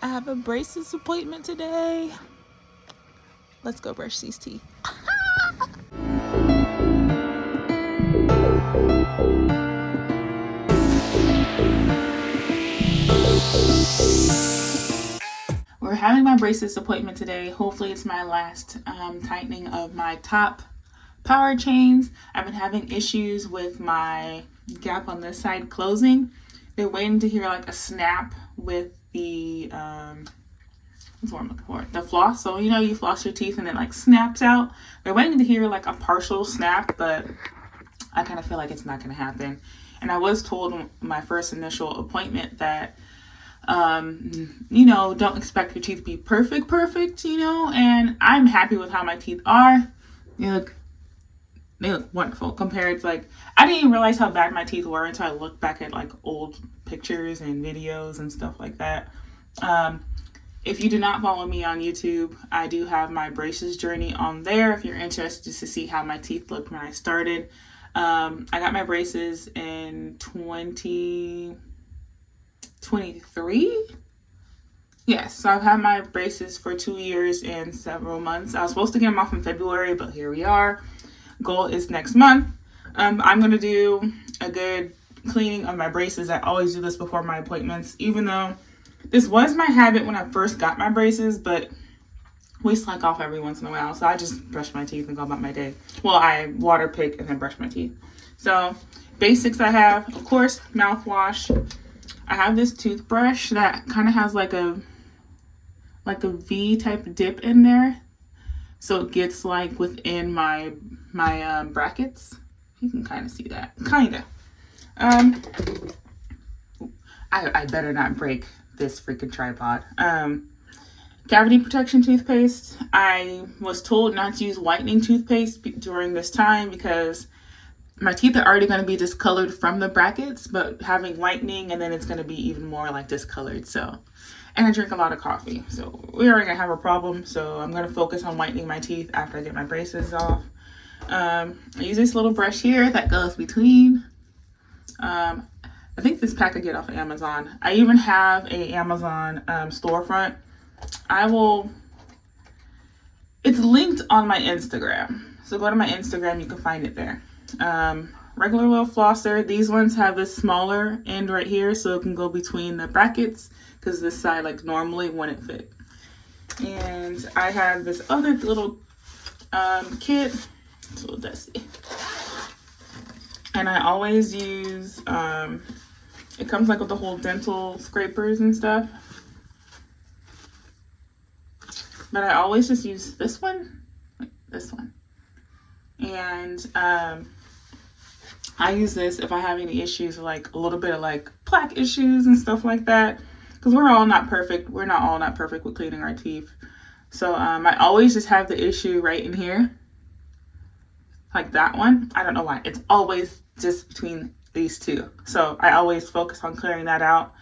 I have a braces appointment today. Let's go brush these teeth. We're having my braces appointment today. Hopefully it's my last tightening of my top power chains. I've been having issues with my gap on this side closing. They're waiting to hear like a snap with the what's what I'm looking for, the floss. So you know, you floss your teeth and it like snaps out. They're waiting to hear like a partial snap, but I kind of feel like it's not going to happen. And I was told my first initial appointment that you know, don't expect your teeth to be perfect, you know, and I'm happy with how my teeth are. They look wonderful compared to, like, I didn't even realize how bad my teeth were until I looked back at like old pictures and videos and stuff like that. If you do not follow me on YouTube, I do have my braces journey on there if you're interested to see how my teeth looked when I started. I got my braces in 2023. Yes, so I've had my braces for 2 years and several months. I was supposed to get them off in February, but here we are. Goal is next month. I'm going to do a good cleaning of my braces. I always do this before my appointments, even though this was my habit when I first got my braces, but we slack off every once in a while. So I just brush my teeth and go about my day. Well, I water pick and then brush my teeth. So basics I have, of course, mouthwash. I have this toothbrush that kind of has like a V type dip in there. So it gets like within my brackets. You can kind of see that. Kind of. I better not break this freaking tripod. Cavity protection toothpaste. I was told not to use whitening toothpaste during this time because my teeth are already going to be discolored from the brackets, but having whitening and then it's going to be even more like discolored. So, and I drink a lot of coffee, so we're already going to have a problem. So I'm going to focus on whitening my teeth after I get my braces off. I use this little brush here that goes between. I think this pack I get off of Amazon. I even have a Amazon storefront. It's linked on my Instagram. So go to my Instagram, you can find it there. Regular little flosser. These ones have this smaller end right here, so it can go between the brackets because this side like normally wouldn't fit. And I have this other little kit. It's a little dusty. And I always use it comes like with the whole dental scrapers and stuff. But I always just use this one. And I use this if I have any issues, like a little bit of like plaque issues and stuff like that. Because we're all not perfect. We're not all not perfect with cleaning our teeth. So I always just have the issue right in here. Like that one. I don't know why. It's always just between these two. So I always focus on clearing that out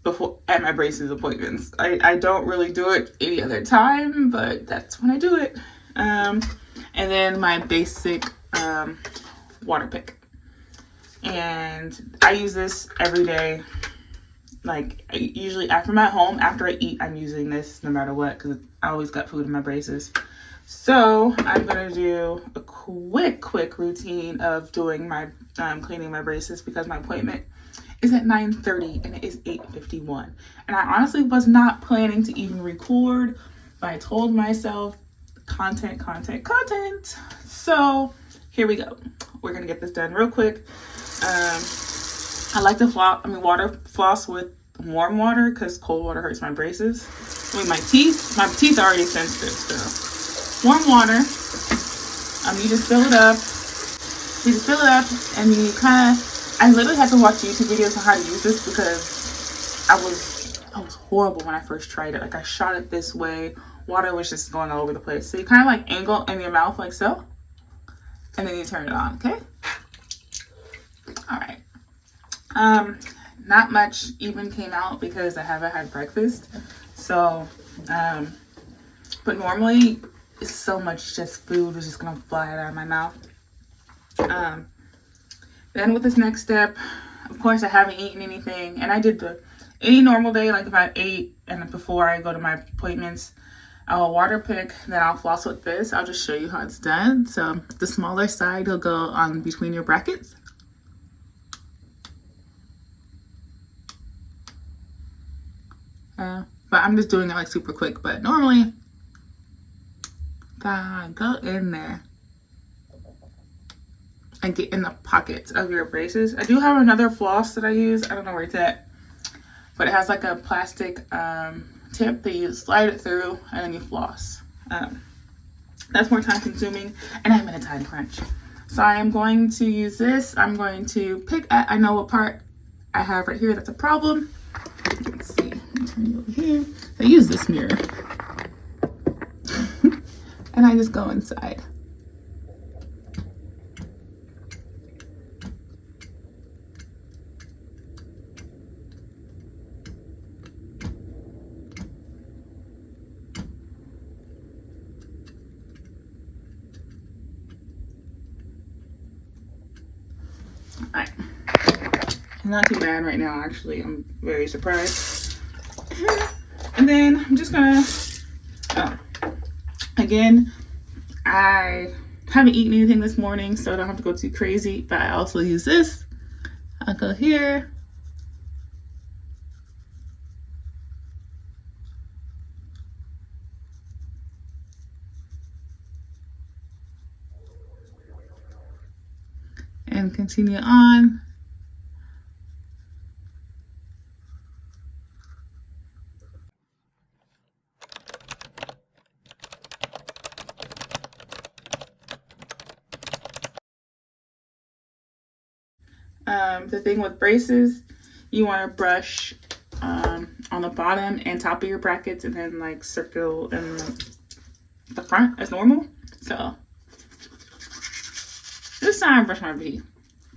before at my braces appointments. I don't really do it any other time, but that's when I do it. And then my basic water pick. And I use this every day. Like usually after I'm at home, after I eat, I'm using this no matter what because I always got food in my braces. So I'm going to do a quick routine of doing my cleaning my braces because my appointment is at 9:30 and it is 8:51. And I honestly was not planning to even record, but I told myself content. So here we go. We're going to get this done real quick. I like to water floss with warm water because cold water hurts my braces. I mean, my teeth are already sensitive, so warm water. You just fill it up. And you I literally had to watch YouTube videos on how to use this because I was horrible when I first tried it. Like I shot it this way. Water was just going all over the place. So you kind of like angle in your mouth like so. And then you turn it on, okay? All right. Not much even came out because I haven't had breakfast. So, but normally it's so much just food is just gonna fly out of my mouth. Then with this next step, of course I haven't eaten anything and I did the Any normal day, like if I ate and before I go to my appointments, I'll water pick, then I'll floss with this. I'll just show you how it's done. So the smaller side will go on between your brackets. But I'm just doing it like super quick. But normally, go in there and get in the pockets of your braces. I do have another floss that I use. I don't know where it's at, but it has like a plastic tip that you slide it through and then you floss. That's more time consuming and I'm in a time crunch. So I am going to use this. I'm going to pick at, I know what part I have right here that's a problem. Let's see, turn you over here. I use this mirror. And I just go inside. Alright. Not too bad right now, actually. I'm very surprised. And then I'm just gonna, again, I haven't eaten anything this morning, so I don't have to go too crazy, but I also use this. I'll go here. And continue on. The thing with braces, you want to brush on the bottom and top of your brackets and then like circle in the front as normal. So this time I brush my teeth.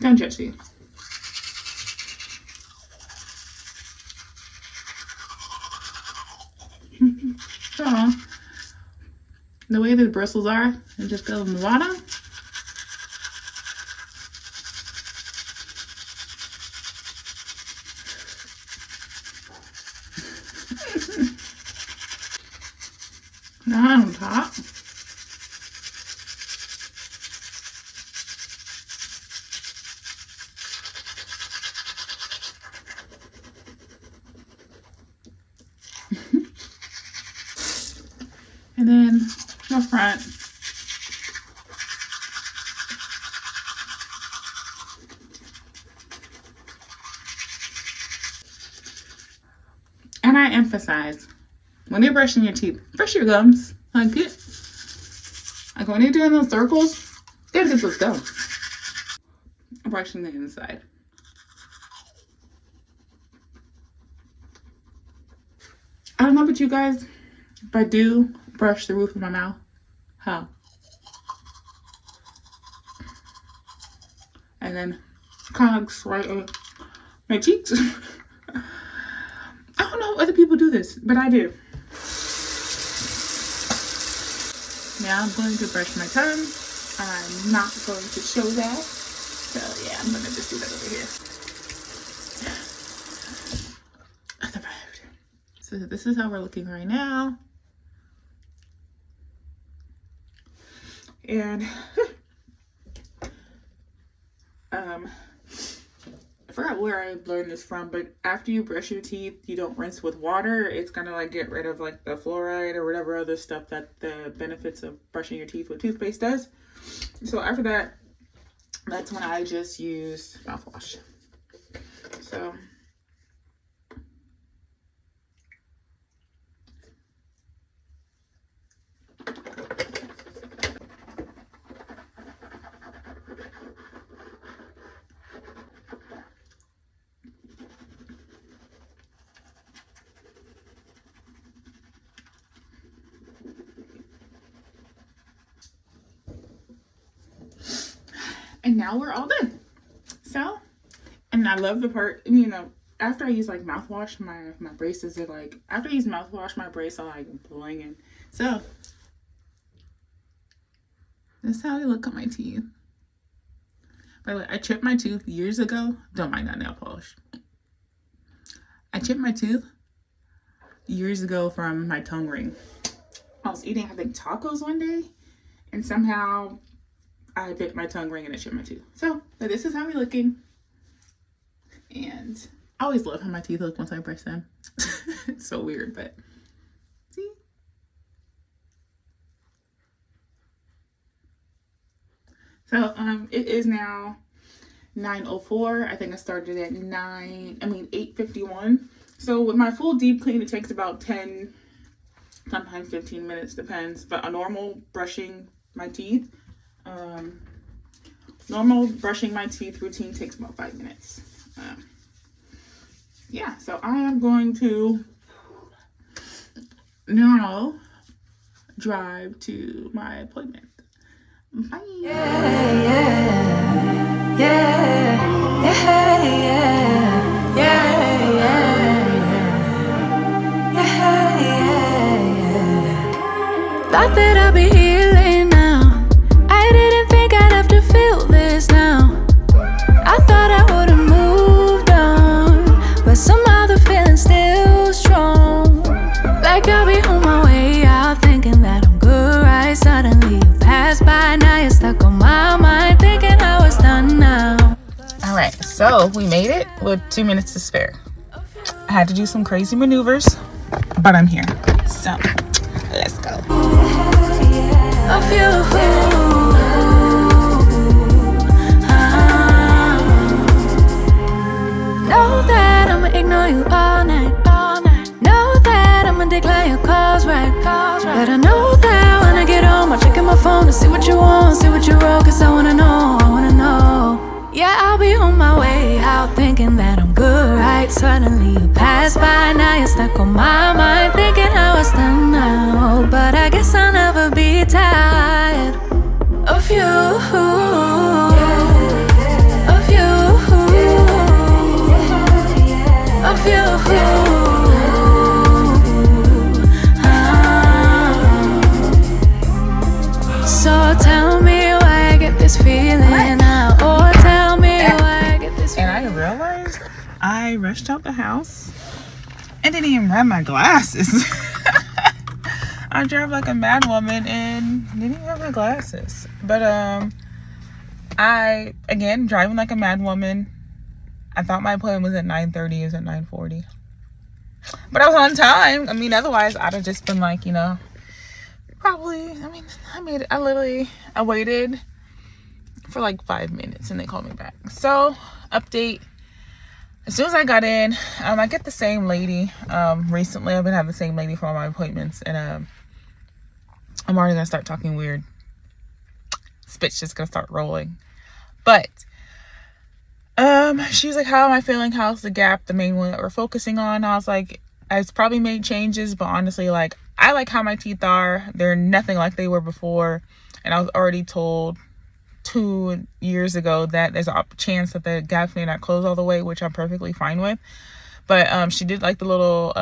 Don't judge me. So the way the bristles are, it just goes on the bottom. Now on top. And then the front. And I emphasize, when you're brushing your teeth, brush your gums. Like when you're doing those circles, you gotta get those gums. I'm brushing the inside. I don't know about you guys, but I do brush the roof of my mouth. How? And then kind of right over my cheeks. I don't know if other people do this, but I do. Now I'm going to brush my tongue. I'm not going to show that. So yeah, I'm gonna just do that over here. I survived. So this is how we're looking right now. And I forgot where I learned this from, but after you brush your teeth, you don't rinse with water. It's gonna like get rid of like the fluoride or whatever other stuff that the benefits of brushing your teeth with toothpaste does. So after that, that's when I just use mouthwash. So and now we're all done. So, and I love the part, you know, after I use like mouthwash, my braces are like, after I use mouthwash, my braces are like blinging. So, this is how I look on my teeth. By the way, I chipped my tooth years ago. Don't mind that nail polish. I chipped my tooth years ago from my tongue ring. I was eating, I think, tacos one day, and somehow I bit my tongue ring and it chipped my tooth. So this is how we're looking. And I always love how my teeth look once I brush them. It's so weird, but see? So it is now 9:04. I think I started at 8:51. So with my full deep clean, it takes about 10, sometimes 15 minutes, depends. But a normal brushing my teeth, routine takes about 5 minutes. Yeah, so I am going to now drive to my appointment. Bye. Thought that I'd be healing now. I didn't think I'd have to feel this now. I thought I would've moved on, but somehow the feeling's still strong. Like I'll be on my way out, thinking that I'm good, right? Suddenly you pass by, now you're stuck on my mind, thinking I was done now. All right, so we made it with 2 minutes to spare. I had to do some crazy maneuvers, but I'm here. So let's go. Of you, know that I'ma ignore you all night. Know that I'ma decline your calls, right? But I know that when I get home, I'll check in my phone to see what you want, see what you wrote, cause I wanna know. Yeah, I'll be on my way out, thinking that I'm good, right? Suddenly you pass by, now you're stuck on my mind, thinking I was done now. But I guess I'll never be tired of you, of you, of you. So tell me why I get this feeling now, or tell me why I get this feeling. And I realized I rushed out the house and didn't even grab my glasses. I drove like a mad woman and didn't even have my glasses. But I, again, driving like a mad woman. I thought my appointment was at 9:30. It was at 9:40. But I was on time. I mean, otherwise I'd have just been like, probably, I waited for like 5 minutes and they called me back. So, update. As soon as I got in, I get the same lady. Recently, I've been having the same lady for all my appointments, and I'm already gonna start talking weird. Spit's just gonna start rolling. But she's like, "How am I feeling? How's the gap? The main one that we're focusing on?" I was like, "I've probably made changes, but honestly, like, I like how my teeth are. They're nothing like they were before, and I was already told 2 years ago that there's a chance that the gaps may not close all the way, which I'm perfectly fine with." But she did like the little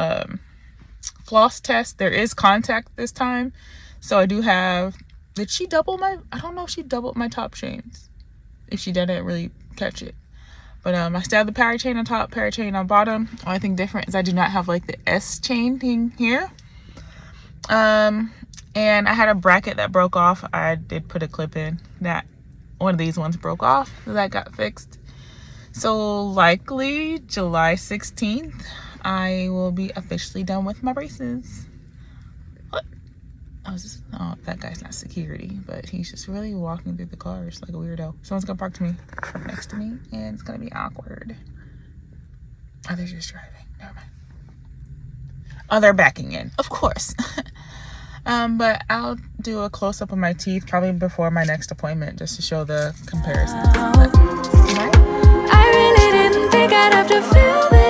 floss test. There is contact this time, so I do have. Did she double my? I don't know if she doubled my top chains. If she did, I didn't really catch it. But I still have the para chain on top, para chain on bottom. Only thing different is I do not have like the S chain thing here. And I had a bracket that broke off. I did put a clip in that. One of these ones broke off. That got fixed. So likely July 16th, I will be officially done with my braces. What? Oh, that guy's not security, but he's just really walking through the cars like a weirdo. Someone's gonna park next to me, and it's gonna be awkward. Oh, they're just driving. Never mind. Oh, they're backing in, of course. But I'll do a close-up of my teeth probably before my next appointment just to show the comparison. I really didn't think I'd have to feel this.